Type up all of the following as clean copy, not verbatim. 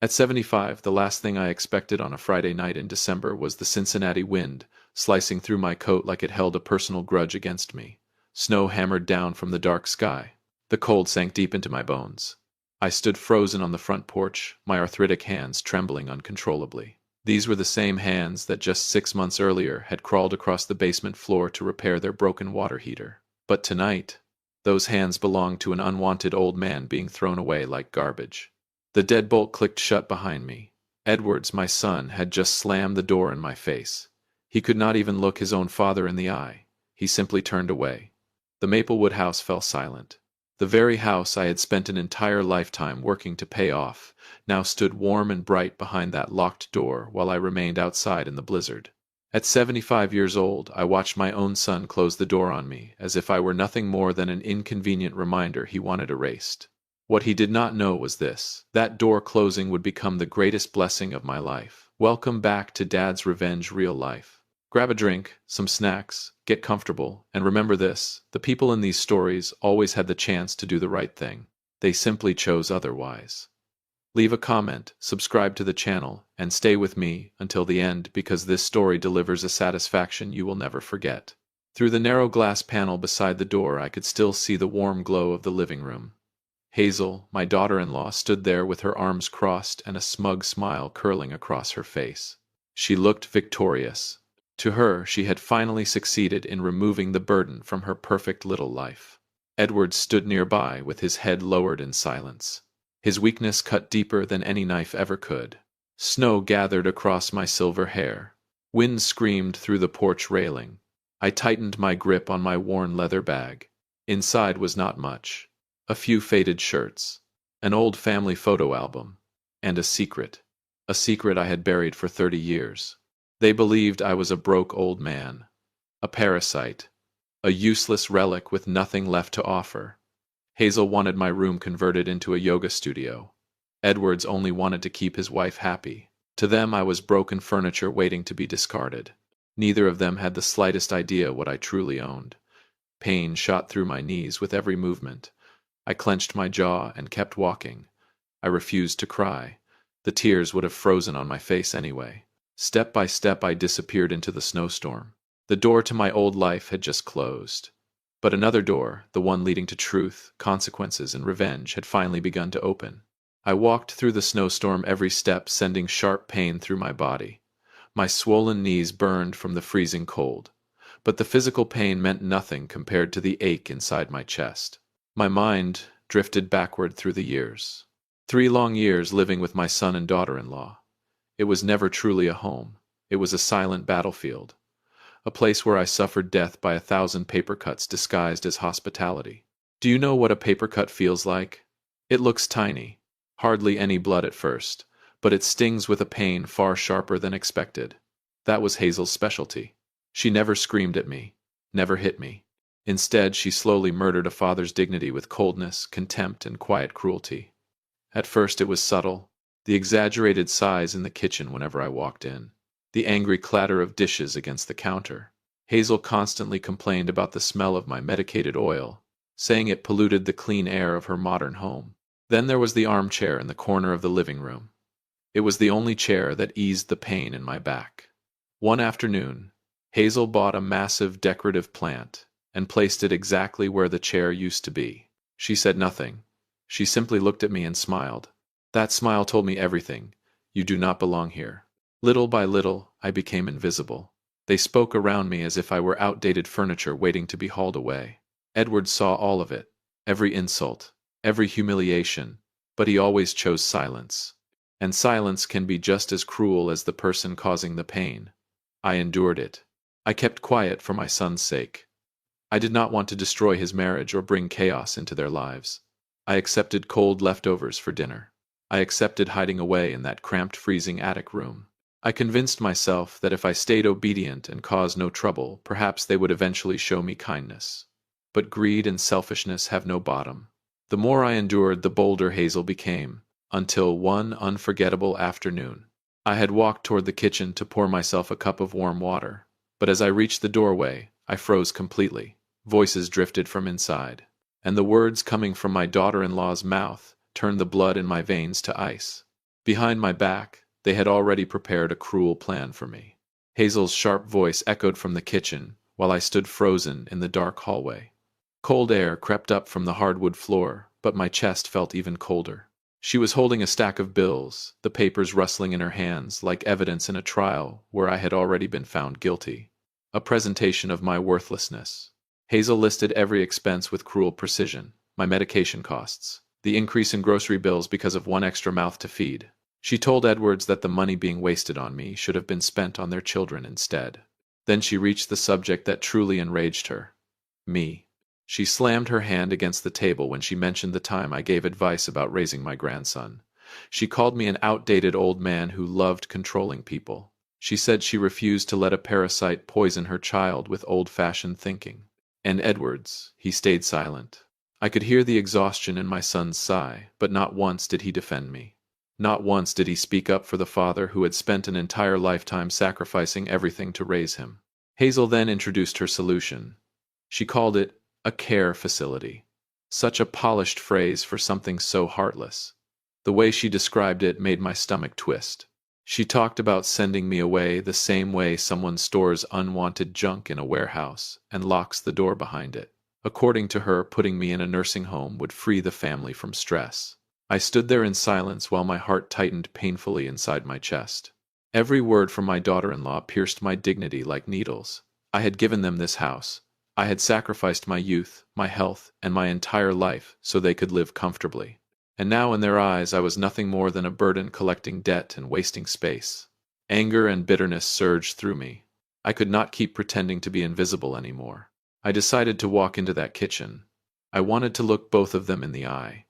At 75, the last thing I expected on a Friday night in December was the Cincinnati wind, slicing through my coat like it held a personal grudge against me. Snow hammered down from the dark sky. The cold sank deep into my bones. I stood frozen on the front porch, my arthritic hands trembling uncontrollably. These were the same hands that just 6 months earlier had crawled across the basement floor to repair their broken water heater. But tonight, those hands belonged to an unwanted old man being thrown away like garbage. The deadbolt clicked shut behind me. Edwards, my son, had just slammed the door in my face. He could not even look his own father in the eye. He simply turned away. The Maplewood house fell silent. The very house I had spent an entire lifetime working to pay off now stood warm and bright behind that locked door while I remained outside in the blizzard. At 75 years old, I watched my own son close the door on me as if I were nothing more than an inconvenient reminder he wanted erased. What he did not know was this: that door closing would become the greatest blessing of my life. Welcome back to Dad's Revenge Real Life. Grab a drink, some snacks, get comfortable, and remember this: the people in these stories always had the chance to do the right thing. They simply chose otherwise. Leave a comment, subscribe to the channel, and stay with me until the end because this story delivers a satisfaction you will never forget. Through the narrow glass panel beside the door, I could still see the warm glow of the living room. Hazel, my daughter-in-law, stood there with her arms crossed and a smug smile curling across her face. She looked victorious. To her, she had finally succeeded in removing the burden from her perfect little life. Edward stood nearby with his head lowered in silence. His weakness cut deeper than any knife ever could. Snow gathered across my silver hair. Wind screamed through the porch railing. I tightened my grip on my worn leather bag. Inside was not much. A few faded shirts, an old family photo album, and a secret I had buried for 30 years. They believed I was a broke old man, a parasite, a useless relic with nothing left to offer. Hazel wanted my room converted into a yoga studio. Edwards only wanted to keep his wife happy. To them I was broken furniture waiting to be discarded. Neither of them had the slightest idea what I truly owned. Pain shot through my knees with every movement. I clenched my jaw and kept walking. I refused to cry. The tears would have frozen on my face anyway. Step by step I disappeared into the snowstorm. The door to my old life had just closed. But another door, the one leading to truth, consequences, and revenge, had finally begun to open. I walked through the snowstorm, every step sending sharp pain through my body. My swollen knees burned from the freezing cold. But the physical pain meant nothing compared to the ache inside my chest. My mind drifted backward through the years. 3 long years living with my son and daughter-in-law. It was never truly a home. It was a silent battlefield. A place where I suffered death by 1,000 paper cuts disguised as hospitality. Do you know what a paper cut feels like? It looks tiny, hardly any blood at first, but it stings with a pain far sharper than expected. That was Hazel's specialty. She never screamed at me, never hit me. Instead, she slowly murdered a father's dignity with coldness, contempt, and quiet cruelty. At first it was subtle, the exaggerated sighs in the kitchen whenever I walked in, the angry clatter of dishes against the counter. Hazel constantly complained about the smell of my medicated oil, saying it polluted the clean air of her modern home. Then there was the armchair in the corner of the living room. It was the only chair that eased the pain in my back. One afternoon, Hazel bought a massive decorative plant and placed it exactly where the chair used to be. She said nothing. She simply looked at me and smiled. That smile told me everything. You do not belong here. Little by little, I became invisible. They spoke around me as if I were outdated furniture waiting to be hauled away. Edward saw all of it, every insult, every humiliation, but he always chose silence. And silence can be just as cruel as the person causing the pain. I endured it. I kept quiet for my son's sake. I did not want to destroy his marriage or bring chaos into their lives. I accepted cold leftovers for dinner. I accepted hiding away in that cramped, freezing attic room. I convinced myself that if I stayed obedient and caused no trouble, perhaps they would eventually show me kindness. But greed and selfishness have no bottom. The more I endured, the bolder Hazel became, until one unforgettable afternoon. I had walked toward the kitchen to pour myself a cup of warm water, but as I reached the doorway, I froze completely. Voices drifted from inside, and the words coming from my daughter-in-law's mouth turned the blood in my veins to ice. Behind my back, they had already prepared a cruel plan for me. Hazel's sharp voice echoed from the kitchen while I stood frozen in the dark hallway. Cold air crept up from the hardwood floor, but my chest felt even colder. She was holding a stack of bills, the papers rustling in her hands like evidence in a trial where I had already been found guilty. A presentation of my worthlessness. Hazel listed every expense with cruel precision: my medication costs, the increase in grocery bills because of one extra mouth to feed. She told Edwards that the money being wasted on me should have been spent on their children instead. Then she reached the subject that truly enraged her: me. She slammed her hand against the table when she mentioned the time I gave advice about raising my grandson. She called me an outdated old man who loved controlling people. She said she refused to let a parasite poison her child with old-fashioned thinking. And Edwards, he stayed silent. I could hear the exhaustion in my son's sigh, but not once did he defend me. Not once did he speak up for the father who had spent an entire lifetime sacrificing everything to raise him. Hazel then introduced her solution. She called it a care facility. Such a polished phrase for something so heartless. The way she described it made my stomach twist. She talked about sending me away the same way someone stores unwanted junk in a warehouse and locks the door behind it. According to her, putting me in a nursing home would free the family from stress. I stood there in silence while my heart tightened painfully inside my chest. Every word from my daughter-in-law pierced my dignity like needles. I had given them this house. I had sacrificed my youth, my health, and my entire life so they could live comfortably. And now in their eyes I was nothing more than a burden collecting debt and wasting space. Anger and bitterness surged through me. I could not keep pretending to be invisible anymore. I decided to walk into that kitchen. I wanted to look both of them in the eye.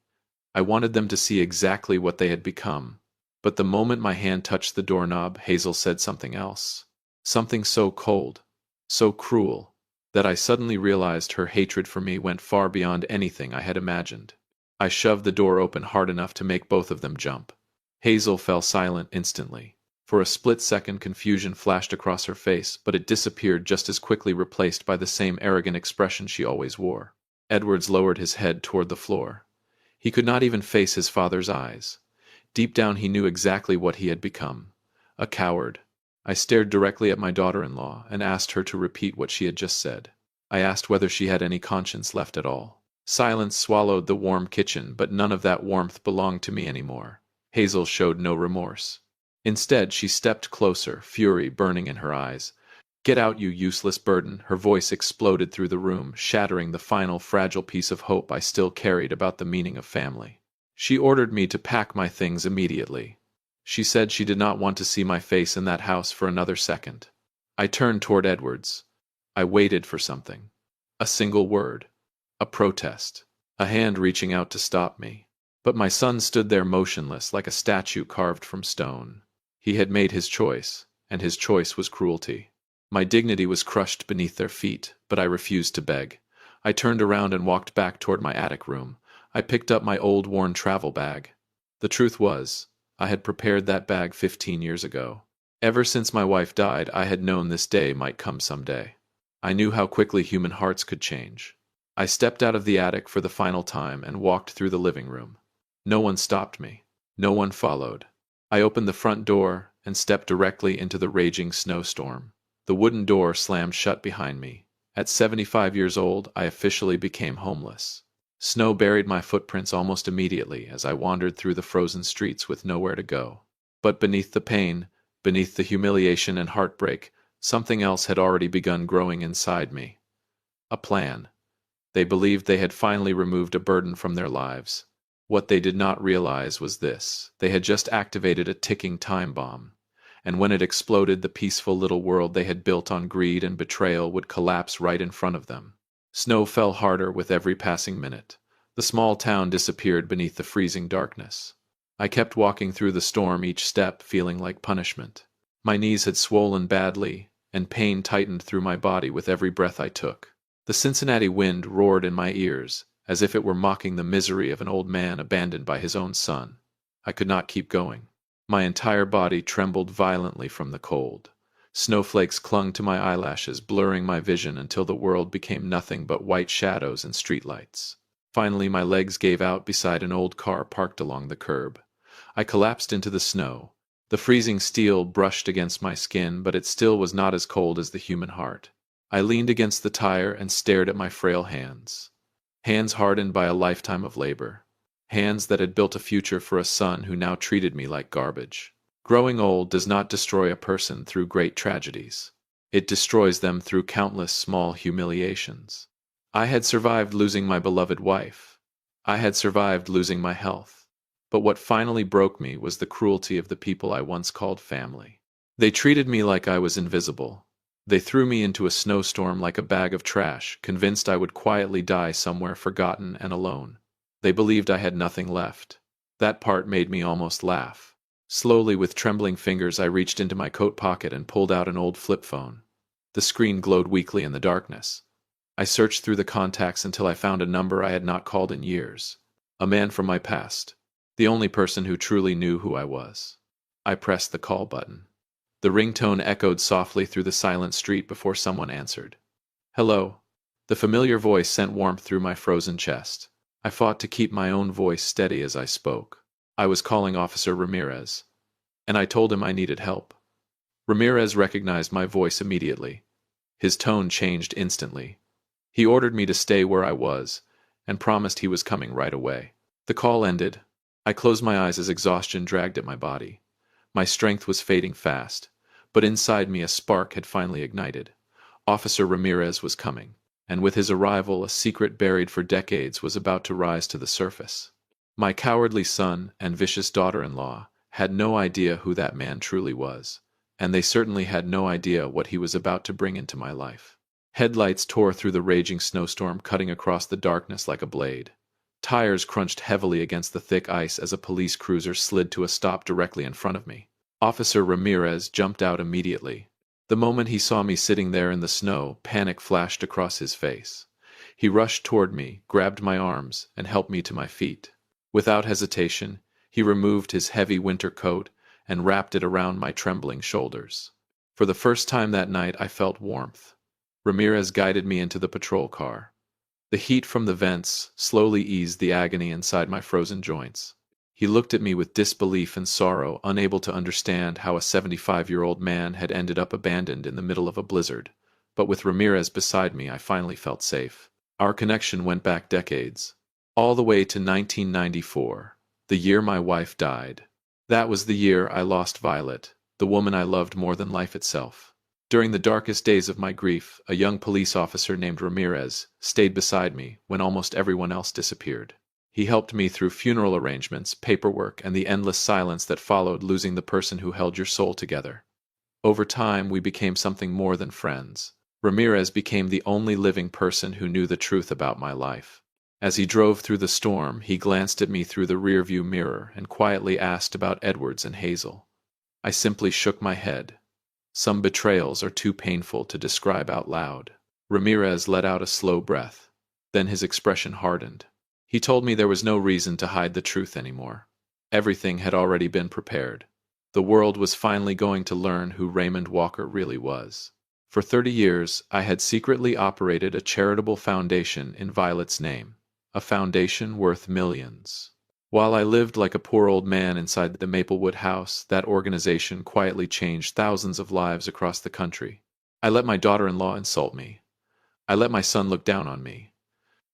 I wanted them to see exactly what they had become. But the moment my hand touched the doorknob, Hazel said something else. Something so cold, so cruel, that I suddenly realized her hatred for me went far beyond anything I had imagined. I shoved the door open hard enough to make both of them jump. Hazel fell silent instantly. For a split second, confusion flashed across her face, but it disappeared just as quickly, replaced by the same arrogant expression she always wore. Edwards lowered his head toward the floor. He could not even face his father's eyes. Deep down he knew exactly what he had become. A coward. I stared directly at my daughter-in-law and asked her to repeat what she had just said. I asked whether she had any conscience left at all. Silence swallowed the warm kitchen, but none of that warmth belonged to me anymore. Hazel showed no remorse. Instead, she stepped closer, fury burning in her eyes. "Get out, you useless burden!" Her voice exploded through the room, shattering the final fragile piece of hope I still carried about the meaning of family. She ordered me to pack my things immediately. She said she did not want to see my face in that house for another second. I turned toward Edwards. I waited for something. A single word. A protest. A hand reaching out to stop me. But my son stood there motionless, like a statue carved from stone. He had made his choice, and his choice was cruelty. My dignity was crushed beneath their feet, but I refused to beg. I turned around and walked back toward my attic room. I picked up my old worn travel bag. The truth was, I had prepared that bag 15 years ago. Ever since my wife died, I had known this day might come someday. I knew how quickly human hearts could change. I stepped out of the attic for the final time and walked through the living room. No one stopped me. No one followed. I opened the front door and stepped directly into the raging snowstorm. The wooden door slammed shut behind me. At 75 years old, I officially became homeless. Snow buried my footprints almost immediately as I wandered through the frozen streets with nowhere to go. But beneath the pain, beneath the humiliation and heartbreak, something else had already begun growing inside me. A plan. They believed they had finally removed a burden from their lives. What they did not realize was this: they had just activated a ticking time bomb. And when it exploded, the peaceful little world they had built on greed and betrayal would collapse right in front of them. Snow fell harder with every passing minute. The small town disappeared beneath the freezing darkness. I kept walking through the storm, each step feeling like punishment. My knees had swollen badly, and pain tightened through my body with every breath I took. The Cincinnati wind roared in my ears, as if it were mocking the misery of an old man abandoned by his own son. I could not keep going. My entire body trembled violently from the cold. Snowflakes clung to my eyelashes, blurring my vision until the world became nothing but white shadows and streetlights. Finally, my legs gave out beside an old car parked along the curb. I collapsed into the snow. The freezing steel brushed against my skin, but it still was not as cold as the human heart. I leaned against the tire and stared at my frail hands. Hands hardened by a lifetime of labor. Hands that had built a future for a son who now treated me like garbage. Growing old does not destroy a person through great tragedies. It destroys them through countless small humiliations. I had survived losing my beloved wife. I had survived losing my health. But what finally broke me was the cruelty of the people I once called family. They treated me like I was invisible. They threw me into a snowstorm like a bag of trash, convinced I would quietly die somewhere forgotten and alone. They believed I had nothing left. That part made me almost laugh. Slowly, with trembling fingers, I reached into my coat pocket and pulled out an old flip phone. The screen glowed weakly in the darkness. I searched through the contacts until I found a number I had not called in years. A man from my past. The only person who truly knew who I was. I pressed the call button. The ringtone echoed softly through the silent street before someone answered. Hello. The familiar voice sent warmth through my frozen chest. I fought to keep my own voice steady as I spoke. I was calling Officer Ramirez, and I told him I needed help. Ramirez recognized my voice immediately. His tone changed instantly. He ordered me to stay where I was, and promised he was coming right away. The call ended. I closed my eyes as exhaustion dragged at my body. My strength was fading fast, but inside me a spark had finally ignited. Officer Ramirez was coming, and with his arrival a secret buried for decades was about to rise to the surface. My cowardly son and vicious daughter-in-law had no idea who that man truly was, and they certainly had no idea what he was about to bring into my life. Headlights tore through the raging snowstorm, cutting across the darkness like a blade. Tires crunched heavily against the thick ice as a police cruiser slid to a stop directly in front of me. Officer Ramirez jumped out immediately. The moment he saw me sitting there in the snow, panic flashed across his face. He rushed toward me, grabbed my arms, and helped me to my feet. Without hesitation, he removed his heavy winter coat and wrapped it around my trembling shoulders. For the first time that night, I felt warmth. Ramirez guided me into the patrol car. The heat from the vents slowly eased the agony inside my frozen joints. He looked at me with disbelief and sorrow, unable to understand how a 75-year-old man had ended up abandoned in the middle of a blizzard. But with Ramirez beside me, I finally felt safe. Our connection went back decades, all the way to 1994, the year my wife died. That was the year I lost Violet, the woman I loved more than life itself. During the darkest days of my grief, a young police officer named Ramirez stayed beside me when almost everyone else disappeared. He helped me through funeral arrangements, paperwork, and the endless silence that followed losing the person who held your soul together. Over time, we became something more than friends. Ramirez became the only living person who knew the truth about my life. As he drove through the storm, he glanced at me through the rearview mirror and quietly asked about Edwards and Hazel. I simply shook my head. Some betrayals are too painful to describe out loud. Ramirez let out a slow breath. Then his expression hardened. He told me there was no reason to hide the truth anymore. Everything had already been prepared. The world was finally going to learn who Raymond Walker really was. For 30 years, I had secretly operated a charitable foundation in Violet's name, a foundation worth millions. While I lived like a poor old man inside the Maplewood house, that organization quietly changed thousands of lives across the country. I let my daughter-in-law insult me. I let my son look down on me.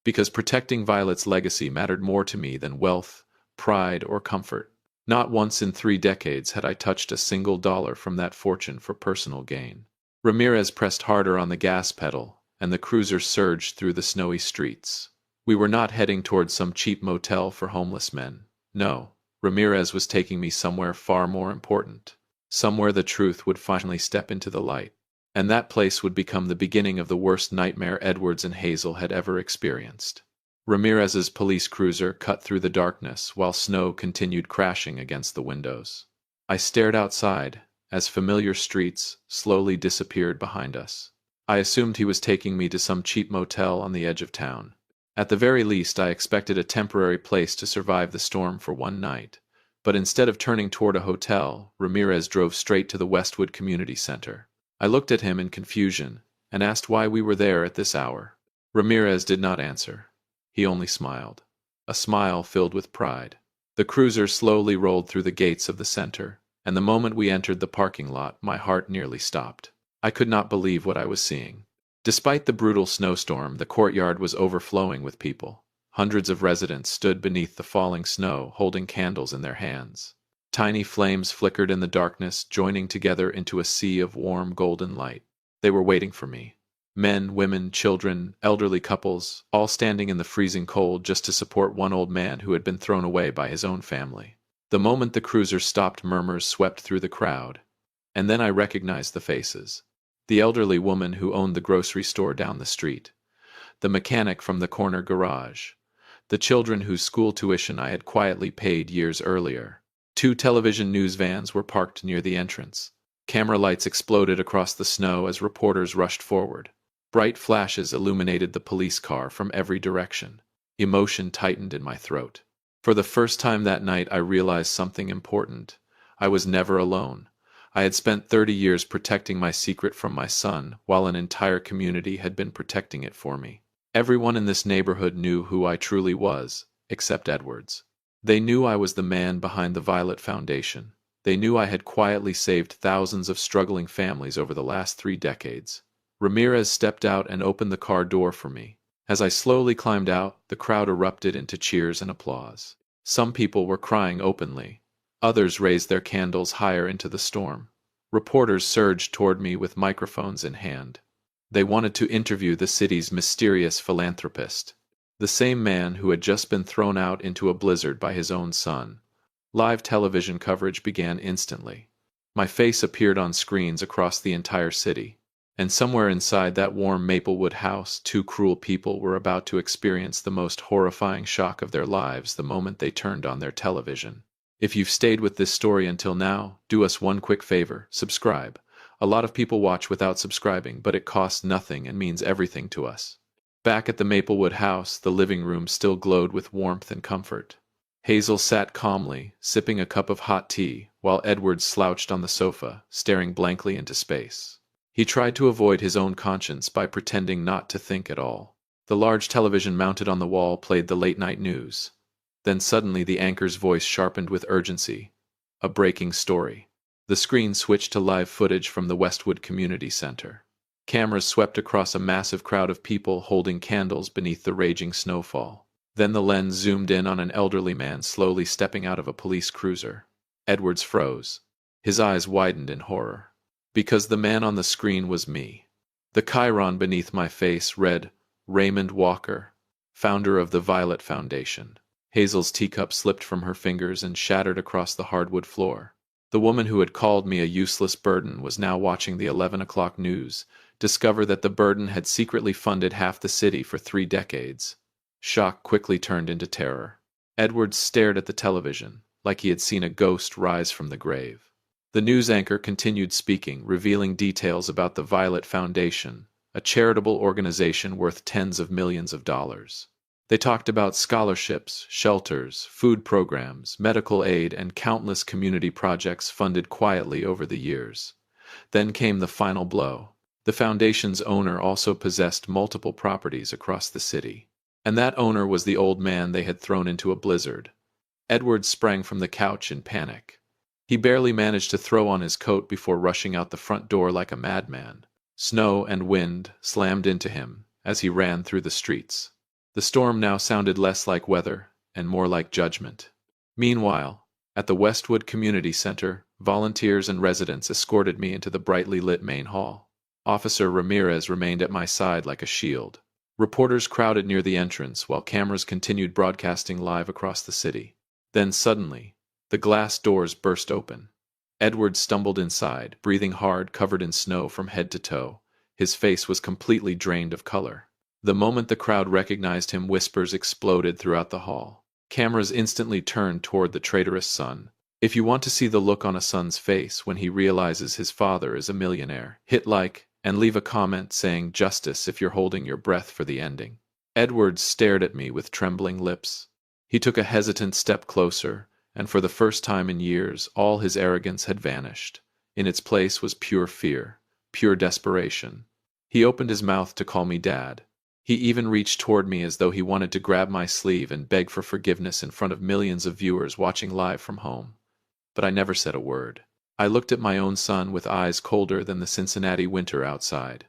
Because protecting Violet's legacy mattered more to me than wealth, pride, or comfort. Not once in 3 decades had I touched a single dollar from that fortune for personal gain. Ramirez pressed harder on the gas pedal, and the cruiser surged through the snowy streets. We were not heading towards some cheap motel for homeless men. No, Ramirez was taking me somewhere far more important. Somewhere the truth would finally step into the light. And that place would become the beginning of the worst nightmare Edwards and Hazel had ever experienced. Ramirez's police cruiser cut through the darkness while snow continued crashing against the windows. I stared outside as familiar streets slowly disappeared behind us. I assumed he was taking me to some cheap motel on the edge of town. At the very least, I expected a temporary place to survive the storm for one night. But instead of turning toward a hotel, Ramirez drove straight to the Westwood Community Center. I looked at him in confusion and asked why we were there at this hour. Ramirez did not answer. He only smiled. A smile filled with pride. The cruiser slowly rolled through the gates of the center, and the moment we entered the parking lot, my heart nearly stopped. I could not believe what I was seeing. Despite the brutal snowstorm, the courtyard was overflowing with people. Hundreds of residents stood beneath the falling snow, holding candles in their hands. Tiny flames flickered in the darkness, joining together into a sea of warm golden light. They were waiting for me. Men, women, children, elderly couples, all standing in the freezing cold just to support one old man who had been thrown away by his own family. The moment the cruiser stopped, murmurs swept through the crowd. And then I recognized the faces. The elderly woman who owned the grocery store down the street. The mechanic from the corner garage. The children whose school tuition I had quietly paid years earlier. 2 television news vans were parked near the entrance. Camera lights exploded across the snow as reporters rushed forward. Bright flashes illuminated the police car from every direction. Emotion tightened in my throat. For the first time that night, I realized something important. I was never alone. I had spent 30 years protecting my secret from my son, while an entire community had been protecting it for me. Everyone in this neighborhood knew who I truly was, except Edwards. They knew I was the man behind the Violet Foundation. They knew I had quietly saved thousands of struggling families over the last 3 decades. Ramirez stepped out and opened the car door for me. As I slowly climbed out, the crowd erupted into cheers and applause. Some people were crying openly. Others raised their candles higher into the storm. Reporters surged toward me with microphones in hand. They wanted to interview the city's mysterious philanthropist, the same man who had just been thrown out into a blizzard by his own son. Live television coverage began instantly. My face appeared on screens across the entire city. And somewhere inside that warm Maplewood house, 2 cruel people were about to experience the most horrifying shock of their lives the moment they turned on their television. If you've stayed with this story until now, do us one quick favor: subscribe. A lot of people watch without subscribing, but it costs nothing and means everything to us. Back at the Maplewood house, the living room still glowed with warmth and comfort. Hazel sat calmly, sipping a cup of hot tea, while Edward slouched on the sofa, staring blankly into space. He tried to avoid his own conscience by pretending not to think at all. The large television mounted on the wall played the late-night news. Then suddenly the anchor's voice sharpened with urgency. A breaking story. The screen switched to live footage from the Westwood Community Center. Cameras swept across a massive crowd of people holding candles beneath the raging snowfall. Then the lens zoomed in on an elderly man slowly stepping out of a police cruiser. Edwards froze. His eyes widened in horror. Because the man on the screen was me. The chyron beneath my face read, Raymond Walker, founder of the Violet Foundation. Hazel's teacup slipped from her fingers and shattered across the hardwood floor. The woman who had called me a useless burden was now watching the 11 o'clock news, discover that the burden had secretly funded half the city for 3 decades. Shock quickly turned into terror. Edwards stared at the television, like he had seen a ghost rise from the grave. The news anchor continued speaking, revealing details about the Violet Foundation, a charitable organization worth tens of millions of dollars. They talked about scholarships, shelters, food programs, medical aid, and countless community projects funded quietly over the years. Then came the final blow. The foundation's owner also possessed multiple properties across the city. And that owner was the old man they had thrown into a blizzard. Edward sprang from the couch in panic. He barely managed to throw on his coat before rushing out the front door like a madman. Snow and wind slammed into him as he ran through the streets. The storm now sounded less like weather and more like judgment. Meanwhile, at the Westwood Community Center, volunteers and residents escorted me into the brightly lit main hall. Officer Ramirez remained at my side like a shield. Reporters crowded near the entrance while cameras continued broadcasting live across the city. Then suddenly, the glass doors burst open. Edward stumbled inside, breathing hard, covered in snow from head to toe. His face was completely drained of color. The moment the crowd recognized him, whispers exploded throughout the hall. Cameras instantly turned toward the traitorous son. If you want to see the look on a son's face when he realizes his father is a millionaire, hit like and leave a comment saying justice if you're holding your breath for the ending. Edward stared at me with trembling lips. He took a hesitant step closer, and for the first time in years, all his arrogance had vanished. In its place was pure fear, pure desperation. He opened his mouth to call me Dad, He even reached toward me as though he wanted to grab my sleeve and beg for forgiveness in front of millions of viewers watching live from home. But I never said a word. I looked at my own son with eyes colder than the Cincinnati winter outside.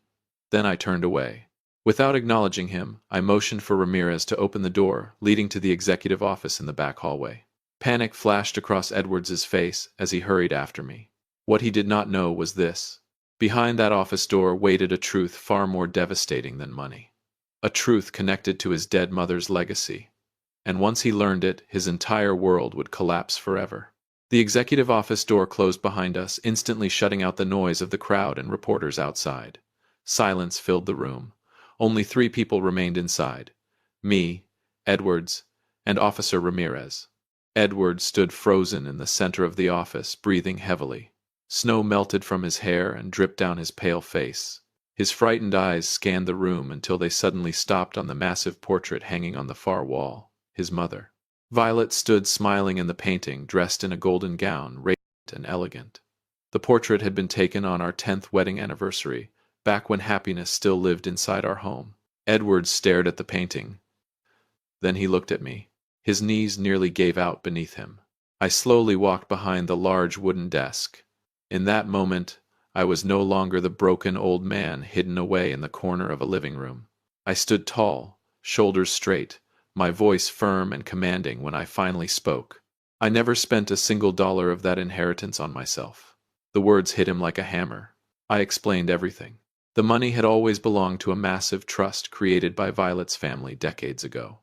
Then I turned away. Without acknowledging him, I motioned for Ramirez to open the door leading to the executive office in the back hallway. Panic flashed across Edwards's face as he hurried after me. What he did not know was this. Behind that office door waited a truth far more devastating than money. A truth connected to his dead mother's legacy. And once he learned it, his entire world would collapse forever. The executive office door closed behind us, instantly shutting out the noise of the crowd and reporters outside. Silence filled the room. Only 3 people remained inside. Me, Edwards, and Officer Ramirez. Edwards stood frozen in the center of the office, breathing heavily. Snow melted from his hair and dripped down his pale face. His frightened eyes scanned the room until they suddenly stopped on the massive portrait hanging on the far wall, his mother. Violet stood smiling in the painting, dressed in a golden gown, radiant and elegant. The portrait had been taken on our 10th wedding anniversary, back when happiness still lived inside our home. Edward stared at the painting. Then he looked at me. His knees nearly gave out beneath him. I slowly walked behind the large wooden desk. In that moment, I was no longer the broken old man hidden away in the corner of a living room. I stood tall, shoulders straight, my voice firm and commanding when I finally spoke. I never spent a single dollar of that inheritance on myself. The words hit him like a hammer. I explained everything. The money had always belonged to a massive trust created by Violet's family decades ago.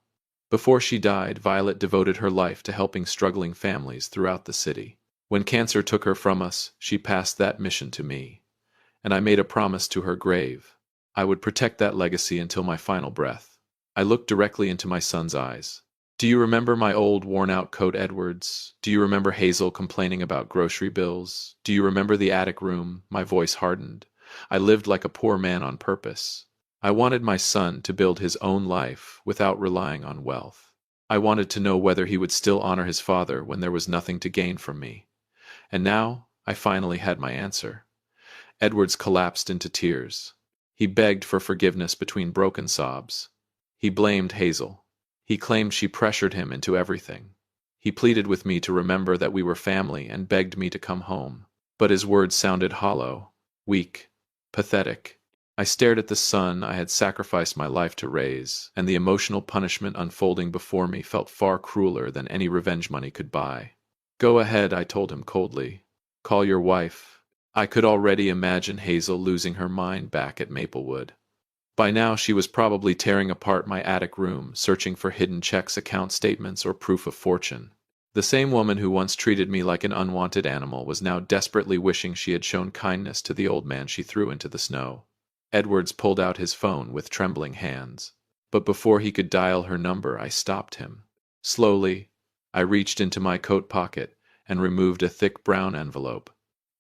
Before she died, Violet devoted her life to helping struggling families throughout the city. When cancer took her from us, she passed that mission to me. And I made a promise to her grave. I would protect that legacy until my final breath. I looked directly into my son's eyes. Do you remember my old worn-out coat, Edwards? Do you remember Hazel complaining about grocery bills? Do you remember the attic room? My voice hardened. I lived like a poor man on purpose. I wanted my son to build his own life without relying on wealth. I wanted to know whether he would still honor his father when there was nothing to gain from me. And now I finally had my answer. Edwards collapsed into tears. He begged for forgiveness between broken sobs. He blamed Hazel. He claimed she pressured him into everything. He pleaded with me to remember that we were family and begged me to come home. But his words sounded hollow, weak, pathetic. I stared at the son I had sacrificed my life to raise, and the emotional punishment unfolding before me felt far crueler than any revenge money could buy. Go ahead, I told him coldly. Call your wife. I could already imagine Hazel losing her mind back at Maplewood. By now she was probably tearing apart my attic room, searching for hidden checks, account statements, or proof of fortune. The same woman who once treated me like an unwanted animal was now desperately wishing she had shown kindness to the old man she threw into the snow. Edwards pulled out his phone with trembling hands. But before he could dial her number, I stopped him. Slowly, I reached into my coat pocket and removed a thick brown envelope.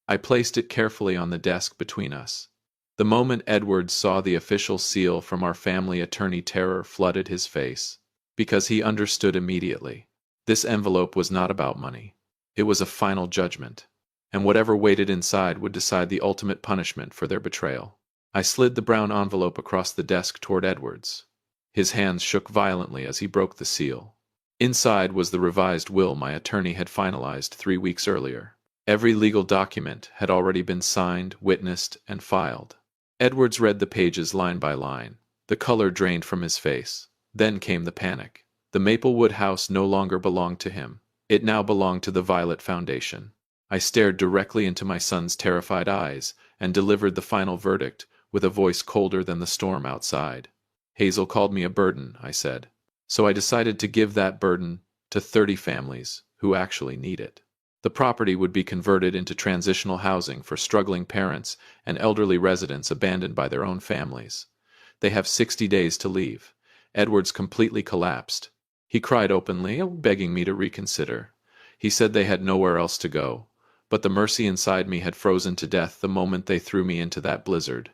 I placed it carefully on the desk between us. The moment Edwards saw the official seal from our family attorney, terror flooded his face, because he understood immediately. This envelope was not about money. It was a final judgment, and whatever waited inside would decide the ultimate punishment for their betrayal. I slid the brown envelope across the desk toward Edwards. His hands shook violently as he broke the seal. Inside was the revised will my attorney had finalized 3 weeks earlier. Every legal document had already been signed, witnessed, and filed. Edwards read the pages line by line. The color drained from his face. Then came the panic. The Maplewood house no longer belonged to him. It now belonged to the Violet Foundation. I stared directly into my son's terrified eyes and delivered the final verdict with a voice colder than the storm outside. Hazel called me a burden, I said. So I decided to give that burden to 30 families who actually need it. The property would be converted into transitional housing for struggling parents and elderly residents abandoned by their own families. They have 60 days to leave. Edwards completely collapsed. He cried openly, begging me to reconsider. He said they had nowhere else to go, but the mercy inside me had frozen to death the moment they threw me into that blizzard.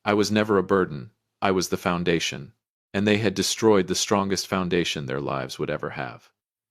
I was never a burden. I was the foundation, and they had destroyed the strongest foundation their lives would ever have.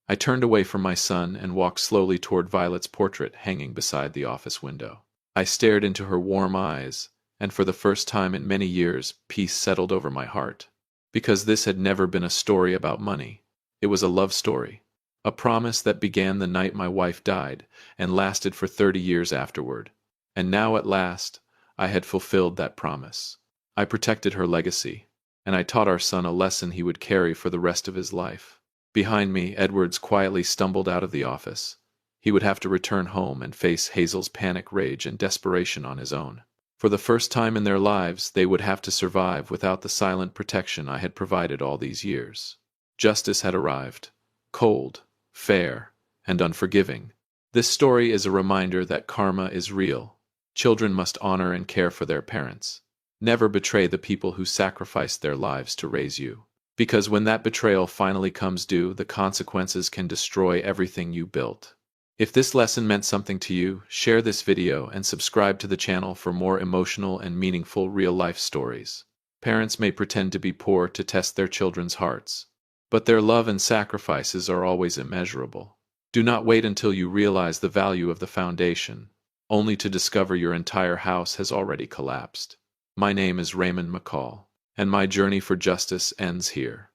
I turned away from my son and walked slowly toward Violet's portrait hanging beside the office window. I stared into her warm eyes, and for the first time in many years, peace settled over my heart. Because this had never been a story about money. It was a love story. A promise that began the night my wife died and lasted for 30 years afterward. And now at last, I had fulfilled that promise. I protected her legacy, and I taught our son a lesson he would carry for the rest of his life. Behind me, Edwards quietly stumbled out of the office. He would have to return home and face Hazel's panic rage and desperation on his own. For the first time in their lives, they would have to survive without the silent protection I had provided all these years. Justice had arrived. Cold, fair, and unforgiving. This story is a reminder that karma is real. Children must honor and care for their parents. Never betray the people who sacrificed their lives to raise you. Because when that betrayal finally comes due, the consequences can destroy everything you built. If this lesson meant something to you, share this video and subscribe to the channel for more emotional and meaningful real-life stories. Parents may pretend to be poor to test their children's hearts, but their love and sacrifices are always immeasurable. Do not wait until you realize the value of the foundation, only to discover your entire house has already collapsed. My name is Raymond McCall, and my journey for justice ends here.